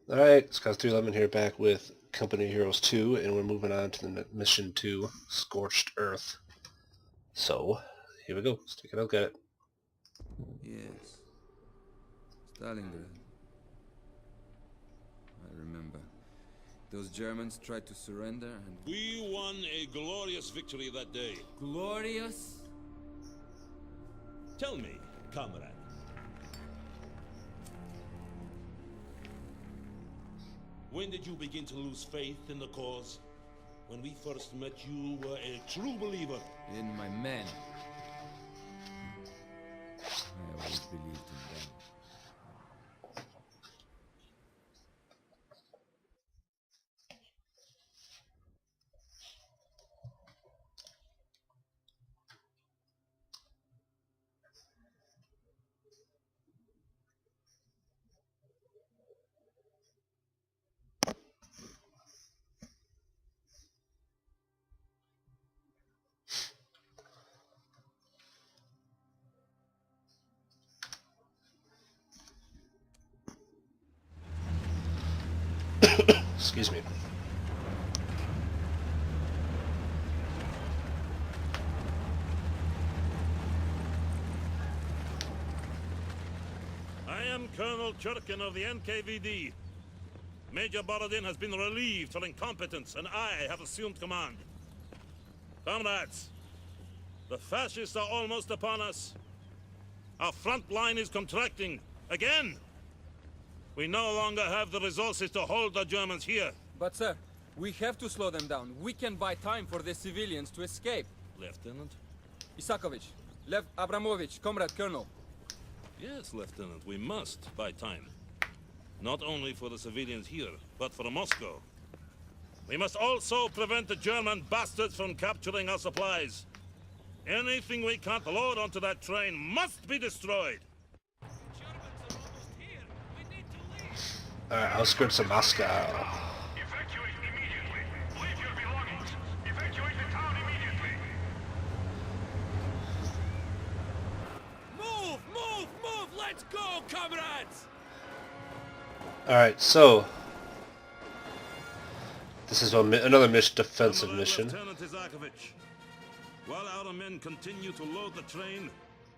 Alright, it's Scott 311 here, back with Company Heroes 2, and we're moving on to the mission 2, Scorched Earth. So, here we go. Let's take a look at it. Yes. Stalingrad. I remember. Those Germans tried to surrender and... We won a glorious victory that day. Glorious? Tell me, comrade. When did you begin to lose faith in the cause? When we first met, you were a true believer. In my men. I always believed in them. Excuse me. I am Colonel Churkin of the NKVD. Major Borodin has been relieved for incompetence, and I have assumed command. Comrades, the fascists are almost upon us. Our front line is contracting. Again! We no longer have the resources to hold the Germans here. But sir, we have to slow them down. We can buy time for the civilians to escape. Lieutenant? Isakovich, Lev Abramovich, Comrade Colonel. Yes, Lieutenant, we must buy time. Not only for the civilians here, but for Moscow. We must also prevent the German bastards from capturing our supplies. Anything we can't load onto that train must be destroyed. Alright, outskirts of Moscow. Evacuate immediately. Leave your belongings. Evacuate the town immediately. Move! Move! Move! Let's go, comrades! Alright, so... this is another defensive mission. Lieutenant Isakovich, while our men continue to load the train,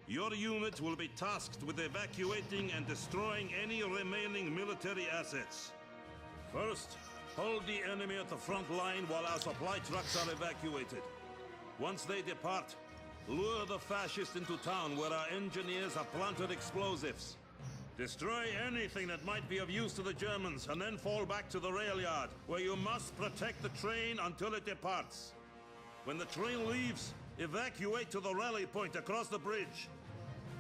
your unit will be tasked with evacuating and destroying any remaining military assets. First, hold the enemy at the front line while our supply trucks are evacuated. Once they depart, lure the fascists into town where our engineers have planted explosives. Destroy anything that might be of use to the Germans, and then fall back to the rail yard, where you must protect the train until it departs. When the train leaves, evacuate to the rally point across the bridge.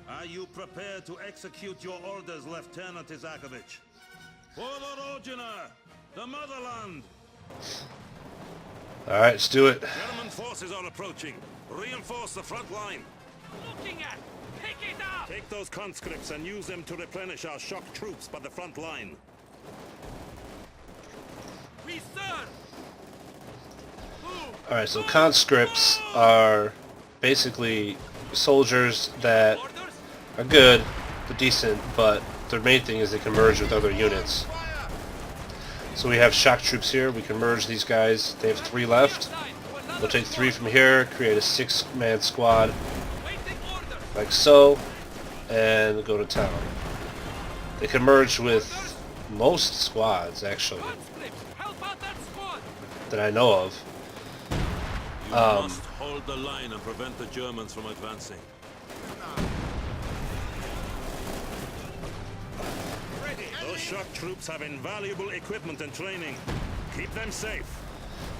Are you prepared to execute your orders, Lieutenant Isakovich? For the Rodina, the motherland! Alright, let's do it. German forces are approaching. Reinforce the front line. Looking at! Pick it up! Take those conscripts and use them to replenish our shock troops by the front line. We serve! Alright, so conscripts are basically soldiers that are good, they're decent, but their main thing is they can merge with other units. So we have shock troops here, we can merge these guys, they have 3 left. We'll take 3 from here, create a 6-man squad, like so, and go to town. They can merge with most squads, actually, that I know of. You must hold the line and prevent the Germans from advancing. Those shock troops have invaluable equipment and training. Keep them safe.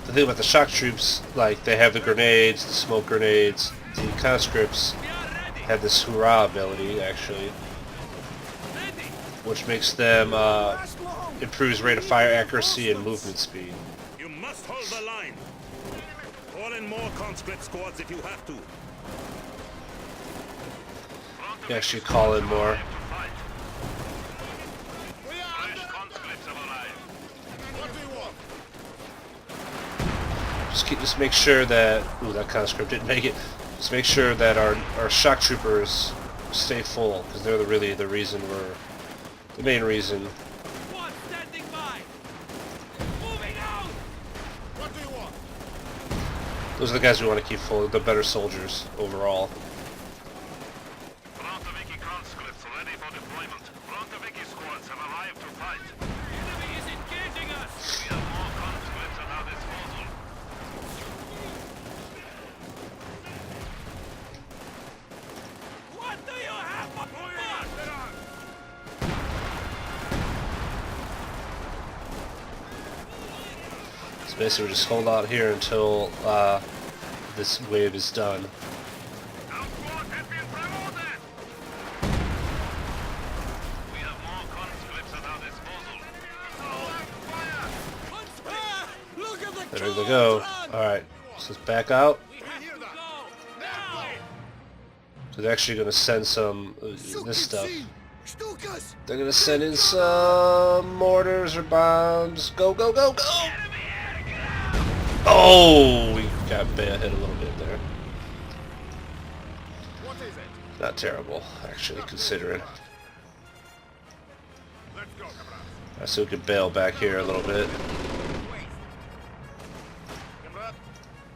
The thing about the shock troops, like, they have the grenades, the smoke grenades. The conscripts have this hurrah ability, actually, which makes them, improves rate of fire accuracy and movement speed. You must hold the line. Call in more conscript squads if you have to. You actually call in more. Just make sure that... ooh, that conscript didn't make it. Just make sure that our shock troopers stay full, because they're really the reason we're... the main reason One standing by! Those are the guys we want to keep full, the better soldiers overall. Frontaviki conscripts ready for deployment. Frontaviki squads have arrived to fight. The enemy is engaging us! We have more conscripts at our disposal. What do you have for So basically we just hold out here until this wave is done. Our squad has been promoted! We have more conscripts at our disposal. Fire! Look at the There they go. Alright, so let's back out. So they're actually going to send some this stuff. They're going to send in some mortars or bombs. Go, go, go, go! Oh, we got hit a little bit there. What is it? Not terrible, actually, considering. Let's go, Cabral. So we could bail back here a little bit. Cabral,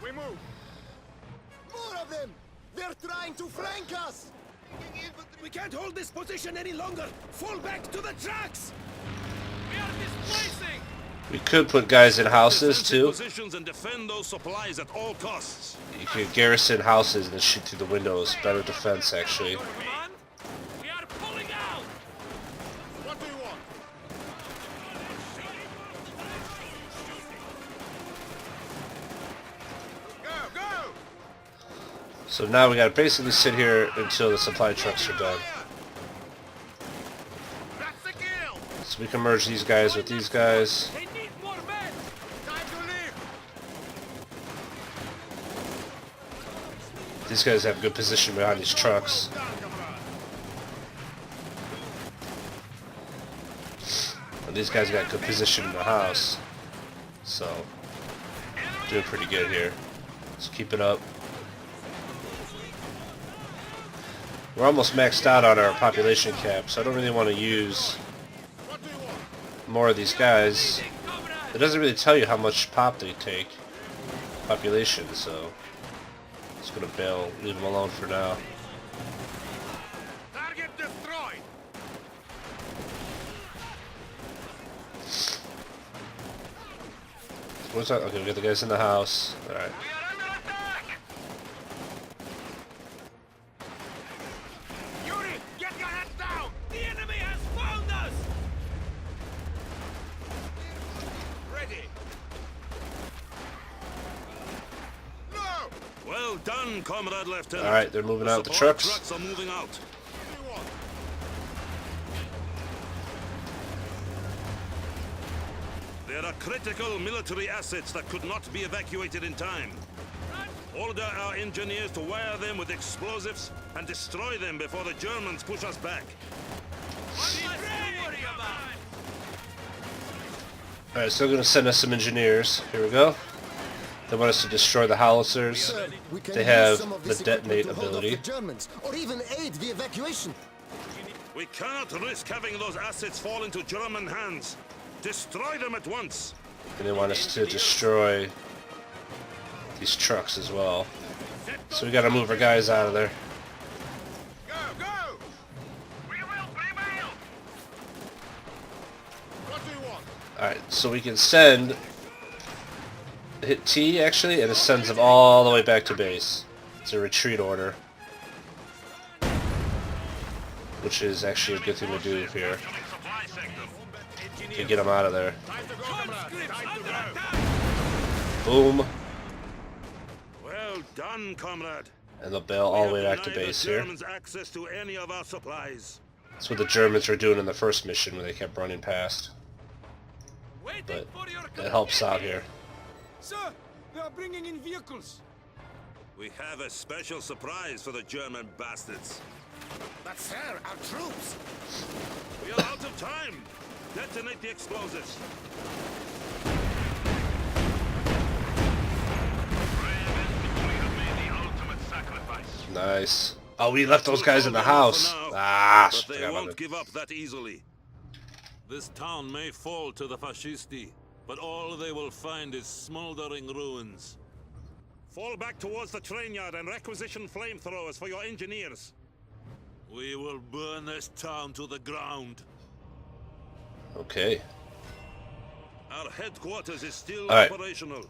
we move. More of them! They're trying to flank us! We can't hold this position any longer! Fall back to the tracks! We are displacing! We could put guys in houses Defensive too. positions and defend those supplies at all costs. You could garrison houses and then shoot through the windows. Better defense, actually. Command, we are pulling out! What do you want? Go, go! So now we gotta basically sit here until the supply trucks are done. That's the kill! So we can merge these guys with these guys. They need more men! Time to leave! These guys have good position behind these trucks. And these guys got good position in the house. So, doing pretty good here. Let's keep it up. We're almost maxed out on our population cap, so I don't really want to use more of these guys. It doesn't really tell you how much pop they take, population, so just gonna bail, leave them alone for now. Target destroyed! What's that? Okay, we got the guys in the house. Alright. We are under attack! Yuri, get your head down! The enemy has found us! Ready! No! Well done, Comrade Lieutenant. Alright, they're moving out the supply trucks. trucks are moving out. What do you want? There are critical military assets that could not be evacuated in time. Order our engineers to wire them with explosives and destroy them before the Germans push us back. Alright, so they're gonna send us some engineers. Here we go. They want us to destroy the howitzers. Sir, we can They use have some of the this equipment detonate to hold off ability. the Germans, or even aid the evacuation. We cannot risk having those assets fall into German hands. Destroy them at once. And they want us to destroy these trucks as well. So we gotta move our guys out of there. Go, go! We will prevail! What do you want? Alright, so we can send... Hit T, actually, and it sends them all the way back to base. It's a retreat order. Which is actually a good thing to do here. Supply sector. To get them out of there. Time to go, comrade. Time to go. Boom. Well done, comrade. And they'll bail all the way We have back to denied base the here. Germans access to any of our supplies. That's what the Germans were doing in the first mission when they kept running past. Waiting But for your it helps out here. Sir, they are bringing in vehicles. We have a special surprise for the German bastards. But sir, our troops! We are out of time. Detonate the explosives. We have made the ultimate sacrifice. Nice. Oh, we left those guys in the We'll hold house. them for now, Ah, but they forgot about won't it. give up that easily. This town may fall to the fascisti, but all they will find is smoldering ruins. Fall back towards the train yard and requisition flamethrowers for your engineers. We will burn this town to the ground. Okay. Our headquarters is still All right. operational.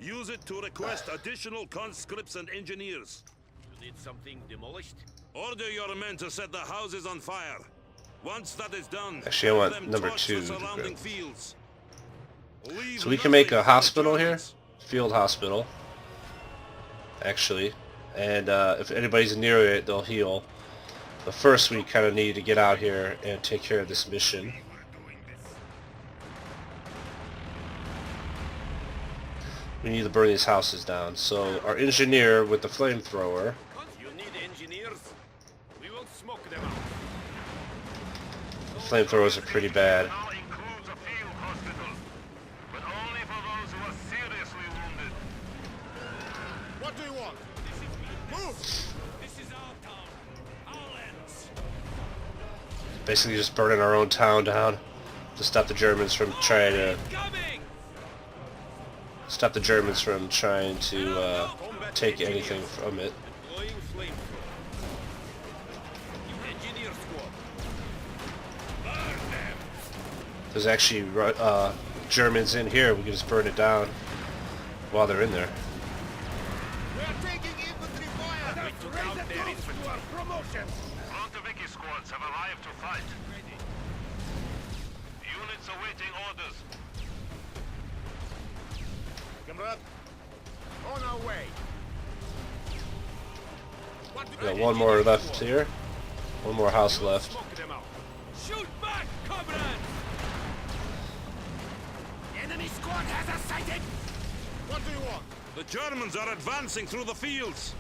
Use it to request additional conscripts and engineers. You need something demolished? Order your men to set the houses on fire. Once that is done, Actually, I have want them number torch 2 the to surrounding grab. fields. Leave So we can make nothing a for the hospital here, Germans. field hospital, actually, and if anybody's near it, they'll heal. But first, we kind of need to get out here and take care of this mission. We need to burn these houses down. So our engineer with the flamethrower. You need engineers? We will smoke them out. The flamethrowers are pretty bad. Now includes a field hospital, but only for those who are seriously wounded. What do you want? Move! This is our town. Our lands. Basically, just burning our own town down to stop the Germans from trying to take anything from it. Deploying flamethrower. Engineer squad. Burn them. There's actually Germans in here. We can just burn it down while they're in there. We're taking infantry fire! We took out their infantry. Promotion! Frontoviki squads have arrived to fight. Units awaiting orders. Comrade, on our way. We got one more left here. One more house left. Smoke them out. Shoot back, comrades! Enemy squad has us sighted! What do you want? The Germans are advancing through the fields.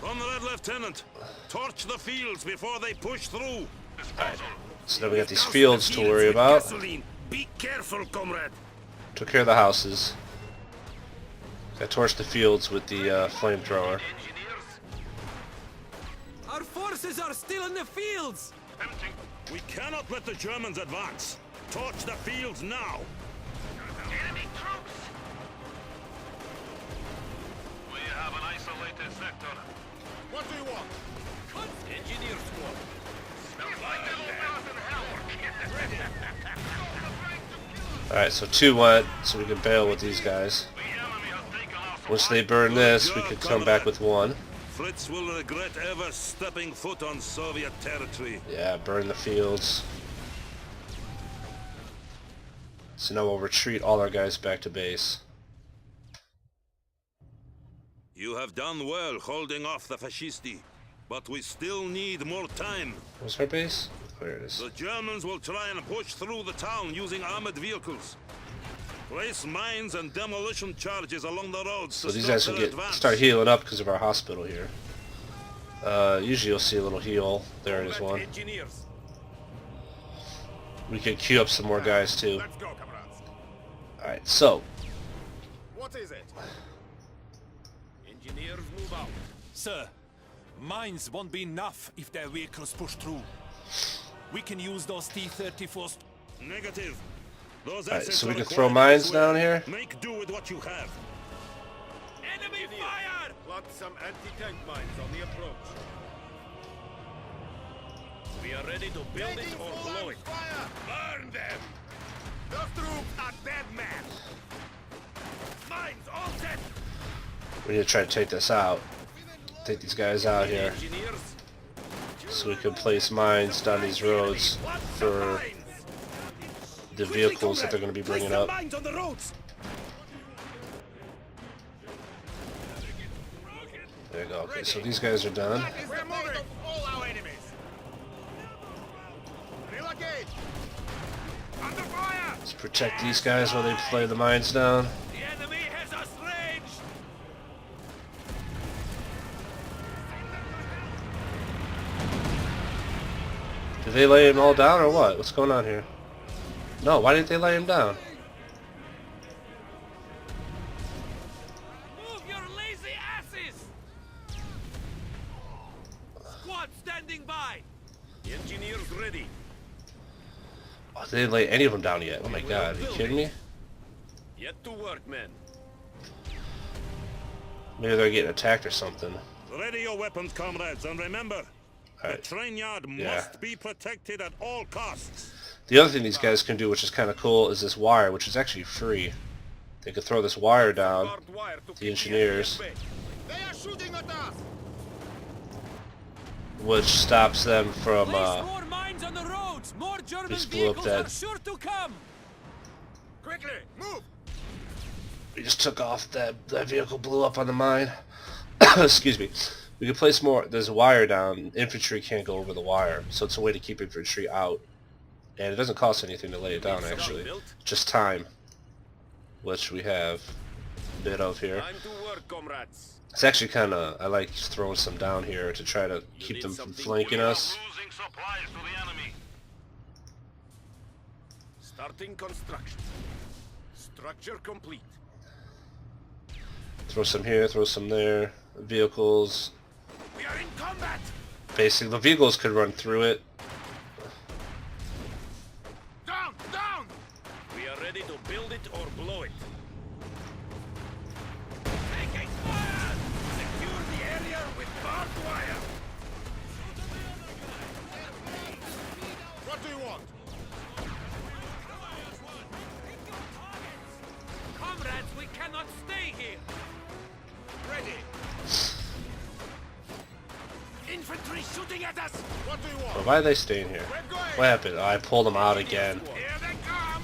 Comrade Lieutenant, torch the fields before they push through. So now we got these fields to worry about. Gasoline. Be careful, comrade. Took care of the houses. I torched the fields with the flamethrower. Our forces are still in the fields! We cannot let the Germans advance. Torch the fields now. Enemy troops! We have an isolated sector. What do you want? Engineer squad. Smells like they will fill us in hell. Alright, so 2 went, so we can bail with these guys. The enemy has taken our Once they burn this, we can come back with 1. Fritz will regret ever stepping foot on Soviet territory. Yeah, burn the fields. So now we'll retreat all our guys back to base. You have done well holding off the fascisti, but we still need more time. Where's our base? There it is. The Germans will try and push through the town using armored vehicles. Place mines and demolition charges along the roads So to these stop guys their will advance. start healing up because of our hospital here. Usually you'll see a little heal. There it is one. engineers. We could queue up some more guys too. Let's go, comrades. Alright, so What is it? Engineers move out. Sir, mines won't be enough if their vehicles push through. We can use those T-34s. Negative. Those Alright, assets so we are can throw acquired mines elsewhere. down here. Make do with what you have. Enemy fire! Plant some anti-tank mines on the approach. We are ready to build it or blow it. Fire! Burn them! Those troops are dead men! Mines all set! we need to try to take this out. Take these guys out here. Engineers, So we can place mines down these roads for the vehicles that they're going to be bringing up. Mines on the roads! There you go. Okay, so these guys are done. We're moving! All our enemies! Relocate! Under fire! Let's protect these guys while they play the mines down. the enemy has us ranged! Did they lay them all down or what? What's going on here? No, why didn't they lay him down? Move your lazy asses! Squad standing by! Engineers ready. Oh, they didn't lay any of them down yet. Oh my god, are you kidding me? Yet to work, men. Maybe they're getting attacked or something. Ready your weapons, comrades, and remember, the Alright. train yard Yeah. must be protected at all costs. The other thing these guys can do, which is kind of cool, is this wire, which is actually free. They could throw this wire down, the engineers, They are shooting at us! which stops them from, Place more mines on the roads. More German just blew up vehicles that- are sure to come. Quickly, move! we just took off, that vehicle blew up on the mine. Excuse me. We could place more, there's a wire down, infantry can't go over the wire, so it's a way to keep infantry out. And it doesn't cost anything to lay it down, actually. Just time, which we have a bit of here. Time to work, comrades. It's actually kind of, I like throwing some down here to try to keep them from flanking us. Losing supplies to the enemy. Starting construction. Structure complete. Throw some here, throw some there. Vehicles. We are in combat! Basically, the vehicles could run through it. Down! Down! We are ready to build it or blow it. Taking fire! Secure the area with barbed wire! What do you want? Comrades, we cannot stay here. Ready! Infantry shooting at us! What do you want? But why are they staying here? We're going! What happened? Oh, I pulled them out again. Here they come!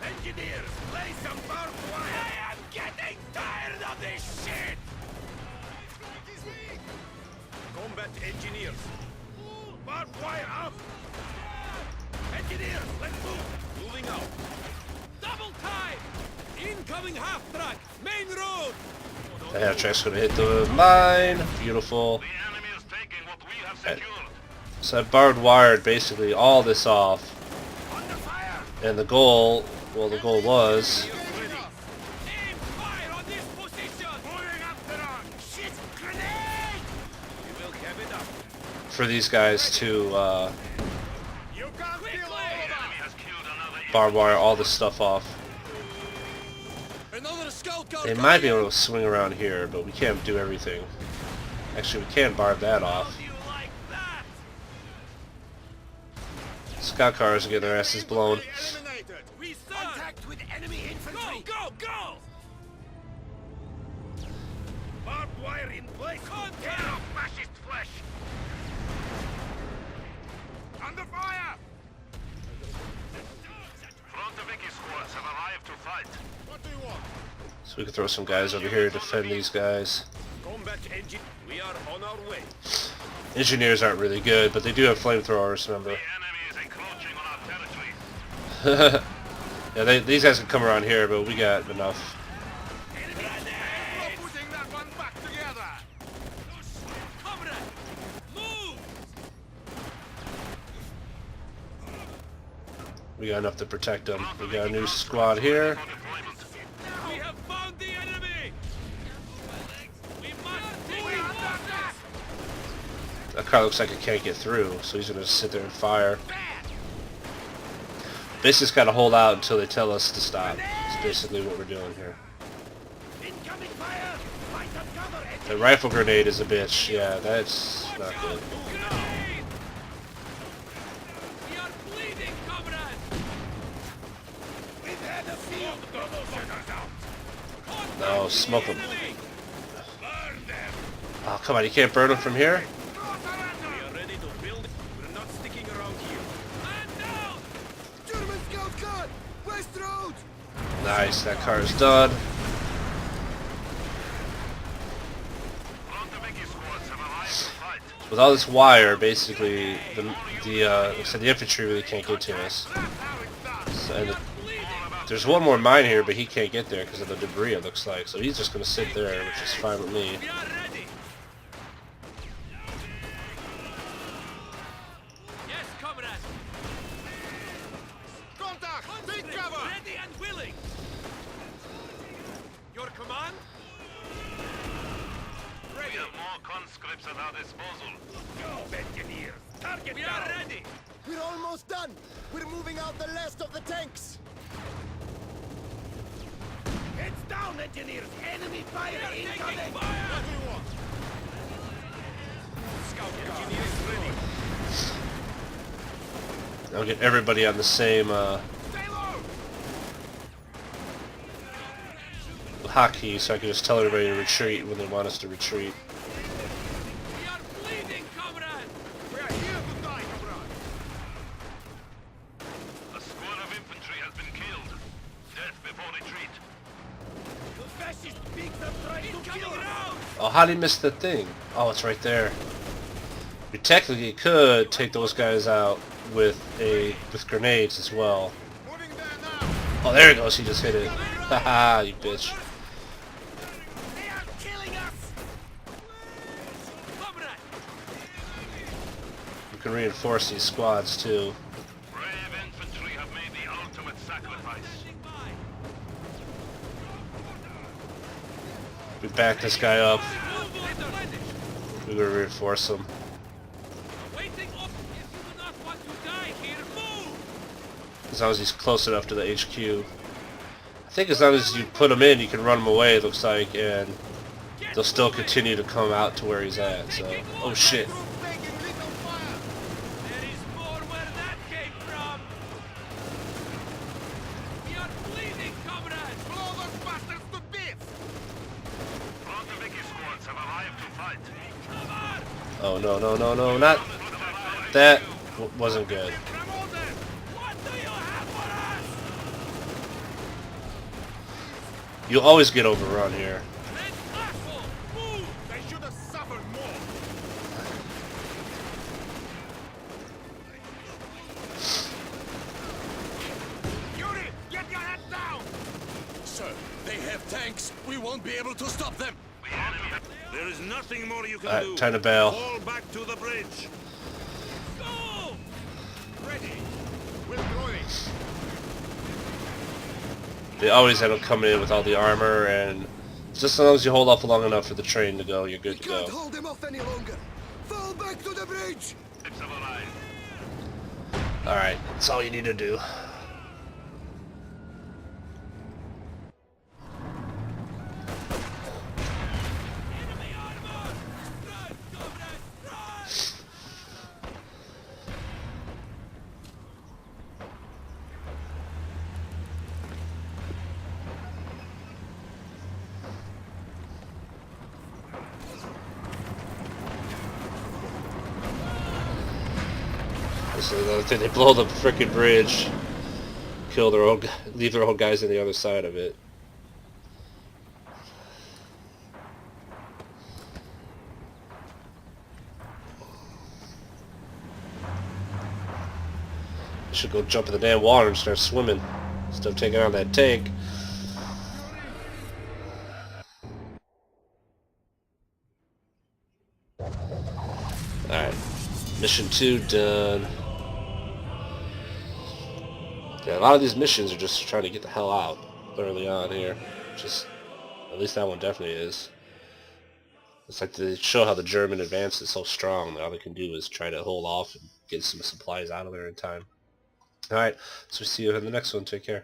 Engineers, lay some barbed wire! I am getting tired of this shit! Combat engineers! Barbed wire up! Engineers, let's move! Moving out! Double time. Incoming half track. Main road. The half track's gonna hit the mine. Beautiful. The enemy is taking what we have secured. So I barbed wired basically all this off. Under fire! And the goal, well, the goal was Aim fire on this position. Moving up the rock! Shit! Grenade! We will have it up. for these guys to You can't kill all The of us! enemy has killed another barbed wire all this stuff off. Another scout car. They might be able to swing around here, but we can't do everything. Actually, we can barb that off. You like that? Scout cars are getting their asses blown. Eliminated! We contact with enemy infantry! Go, go, go. Barbed wire in place! Get off fascist flesh! Under fire! Front of Vicky squads have arrived to fight. What do you want? So we can throw some guys over here to defend these guys. Combat engine. We are on our way. Engineers aren't really good, but they do have flamethrowers, remember. The enemy is encroaching on our territory. Yeah, these guys can come around here, but we got enough. We're putting that one back together! Comrade, move. We got enough to protect them. We got a new squad here. For deployment. We have found the enemy. We must take it. That car looks like it can't get through, so he's gonna sit there and fire. Basically, just gotta hold out until they tell us to stop. That's basically what we're doing here. Incoming fire! Find some cover! The rifle grenade is a bitch. Yeah, that's not good. Grenade. We are bleeding, comrade. We've had a field promotioners out! No, smoke them. Enemy. Burn them! Oh, come on, you can't burn them from here? We are ready to build. We're not sticking around here. Man down. German scout car! West Road! Nice, that car is done. Front of Vicky squads have arrived to fight. With all this wire, basically, like I said, the infantry really can't get to us. That's how it's done! So, and there's one more mine here, but he can't get there because of the debris, it looks like. So he's just going to sit there, which is fine with me. We are ready. Yes, comrade. Contact! Take cover! Ready and willing. Your command? We have more conscripts at our disposal. Go, engineers! Target We down! are ready. We're almost done! We're moving out the last of the tanks! It's down, engineers! Enemy fire incoming! I'll get everybody on the same hotkey so I can just tell everybody to retreat when they want us to retreat. We are bleeding, comrade! We are here to die, comrade! A squad of infantry has been killed. Death before retreat. The fascist pigs are trying to kill us! Oh, how did he miss the thing? Oh, it's right there. You technically could take those guys out with grenades as well. Moving there now! Oh, there he goes. He just hit it. Haha, you bitch. They are killing us! Comrade! You can reinforce these squads too. Brave infantry have made the ultimate sacrifice. We back this guy up. Move, leader! We're gonna reinforce him. Waiting up! If you do not want to die here, move! As long as he's close enough to the HQ. I think as long as you put him in, you can run him away, it looks like, and they'll still continue to come out to where he's at, so... Oh shit. Taking little fire! There is more where that came from! We are bleeding, comrades! Blow those bastards to bits! Bolsheviki squads have arrived to fight. Come on! Oh no, no, no, no, not... That wasn't good. What do you have for us? You'll always get overrun here. Red asshole! Move! They should have suffered more! Yuri, get your head down! Sir, they have tanks. We won't be able to stop them. There is nothing more you can Alright, do. time to bail. Fall back to the bridge. Go! Ready! We'll go in! They always end up coming in with all the armor, and just as long as you hold off long enough for the train to go, you're good to Can't go. hold them off any longer! Fall back to the bridge! Ships have arrived. Alright, that's all you need to do. Enemy armor! Run, comrade! Run! This is another thing. They blow the frickin' bridge, kill their own, leave their own guys on the other side of it. You should go jump in the damn water and start swimming instead of taking on that tank. Alright, mission 2 done. Yeah, a lot of these missions are just trying to get the hell out early on here. Just, at least that one definitely is. It's like they show how the German advance is so strong that all they can do is try to hold off and get some supplies out of there in time. Alright, so see you in the next one. Take care.